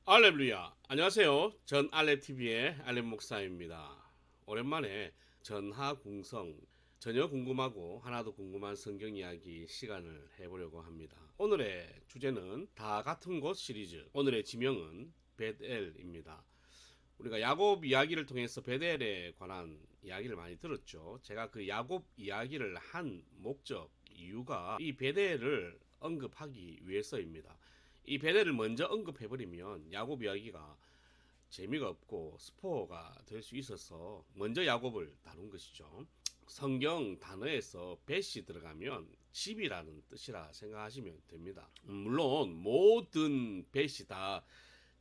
알렙루야. 안녕하세요. 전 알렙TV의 알렙 목사입니다. 오랜만에 전하궁성, 전혀 궁금하고 하나도 궁금한 성경 이야기 시간을 해보려고 합니다. 오늘의 주제는 다 같은 곳 시리즈. 오늘의 지명은 베델입니다. 우리가 야곱 이야기를 통해서 베델에 관한 이야기를 많이 들었죠. 제가 그 야곱 이야기를 한 목적, 이유가 이 베델을 언급하기 위해서입니다. 이 베델을 먼저 언급해버리면 야곱 이야기가 재미가 없고 스포가 될 수 있어서 먼저 야곱을 다룬 것이죠. 성경 단어에서 벳이 들어가면 집이라는 뜻이라 생각하시면 됩니다. 물론 모든 벳이 다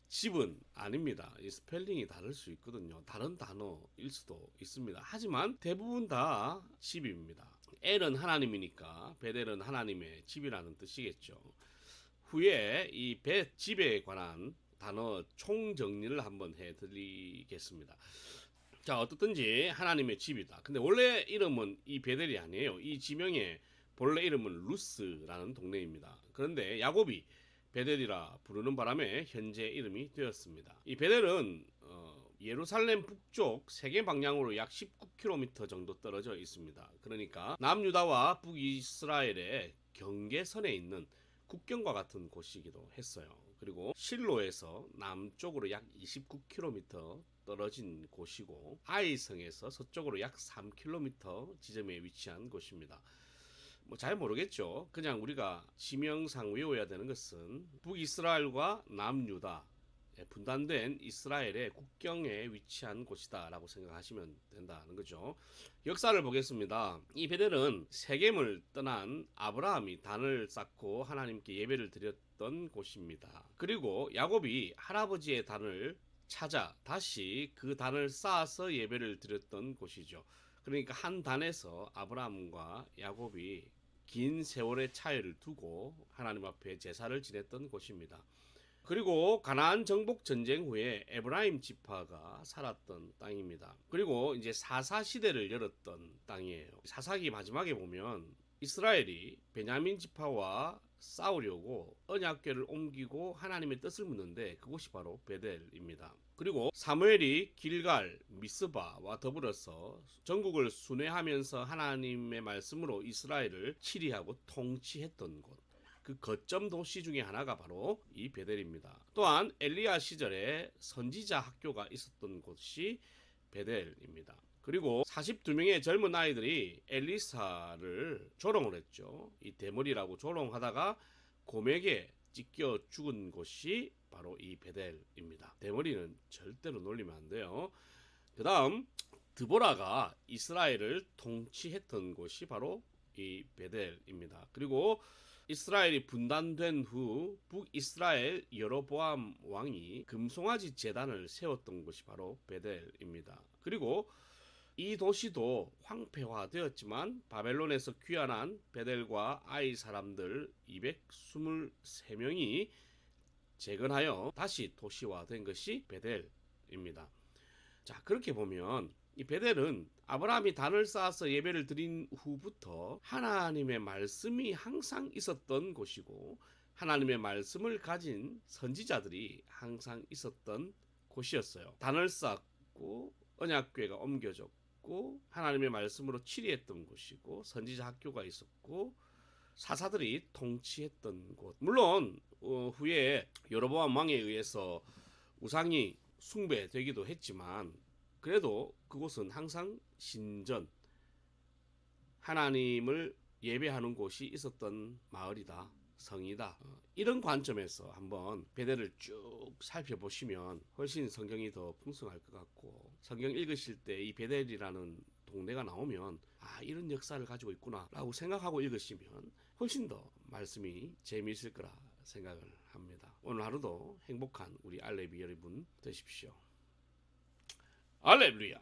집은 아닙니다. 이 스펠링이 다를 수 있거든요. 다른 단어일 수도 있습니다. 하지만 대부분 다 집입니다. 엘은 하나님이니까 베델은 하나님의 집이라는 뜻이겠죠. 후에 이 집에 관한 단어 총정리를 한번 해드리겠습니다. 자, 어떻든지 하나님의 집이다. 근데 원래 이름은 이 베델이 아니에요. 이 지명의 본래 이름은 루스라는 동네입니다. 그런데 야곱이 베델이라 부르는 바람에 현재 이름이 되었습니다. 이 베델은 예루살렘 북쪽 세계 방향으로 약 19km 정도 떨어져 있습니다. 그러니까 남유다와 북이스라엘의 경계선에 있는 국경과 같은 곳이기도 했어요. 그리고 실로에서 남쪽으로 약 29km 떨어진 곳이고 아이성에서 서쪽으로 약 3km 지점에 위치한 곳입니다. 잘 모르겠죠. 그냥 우리가 지명상 외워야 되는 것은 북이스라엘과 남유다 분단된 이스라엘의 국경에 위치한 곳이다 라고 생각하시면 된다는 거죠. 역사를 보겠습니다. 이 베델은 세겜을 떠난 아브라함이 단을 쌓고 하나님께 예배를 드렸던 곳입니다. 그리고 야곱이 할아버지의 단을 찾아 다시 그 단을 쌓아서 예배를 드렸던 곳이죠. 그러니까 한 단에서 아브라함과 야곱이 긴 세월의 차이를 두고 하나님 앞에 제사를 지냈던 곳입니다. 그리고 가나안 정복 전쟁 후에 에브라임 지파가 살았던 땅입니다. 그리고 이제 사사 시대를 열었던 땅이에요. 사사기 마지막에 보면 이스라엘이 베냐민 지파와 싸우려고 언약궤를 옮기고 하나님의 뜻을 묻는데 그곳이 바로 베델입니다. 그리고 사무엘이 길갈, 미스바와 더불어서 전국을 순회하면서 하나님의 말씀으로 이스라엘을 치리하고 통치했던 곳. 그 거점 도시 중에 하나가 바로 이 베델입니다. 또한 엘리야 시절에 선지자 학교가 있었던 곳이 베델입니다. 그리고 42명의 젊은 아이들이 엘리사를 조롱을 했죠. 이 대머리라고 조롱하다가 고맥에 찢겨 죽은 곳이 바로 이 베델입니다. 대머리는 절대로 놀리면 안 돼요. 그 다음 드보라가 이스라엘을 통치했던 곳이 바로 이 베델입니다. 그리고 이스라엘이 분단된 후 북이스라엘 여로보암 왕이 금송아지 제단을 세웠던 곳이 바로 베델입니다. 그리고 이 도시도 황폐화되었지만 바벨론에서 귀환한 베델과 아이 사람들 223명이 재건하여 다시 도시화된 것이 베델입니다. 자, 그렇게 보면 이 베델은 아브라함이 단을 쌓아서 예배를 드린 후부터 하나님의 말씀이 항상 있었던 곳이고 하나님의 말씀을 가진 선지자들이 항상 있었던 곳이었어요. 단을 쌓고 언약궤가 옮겨졌고 하나님의 말씀으로 치리했던 곳이고 선지자 학교가 있었고 사사들이 통치했던 곳. 물론 후에 여로보암 왕에 의해서 우상이 숭배되기도 했지만 그래도 그곳은 항상 신전, 하나님을 예배하는 곳이 있었던 마을이다, 성이다. 이런 관점에서 한번 베델을 쭉 살펴보시면 훨씬 성경이 더 풍성할 것 같고 성경 읽으실 때 이 베델이라는 동네가 나오면 이런 역사를 가지고 있구나 라고 생각하고 읽으시면 훨씬 더 말씀이 재미있을 거라 생각을 합니다. 오늘 하루도 행복한 우리 알레비 여러분 되십시오. 할렐루야.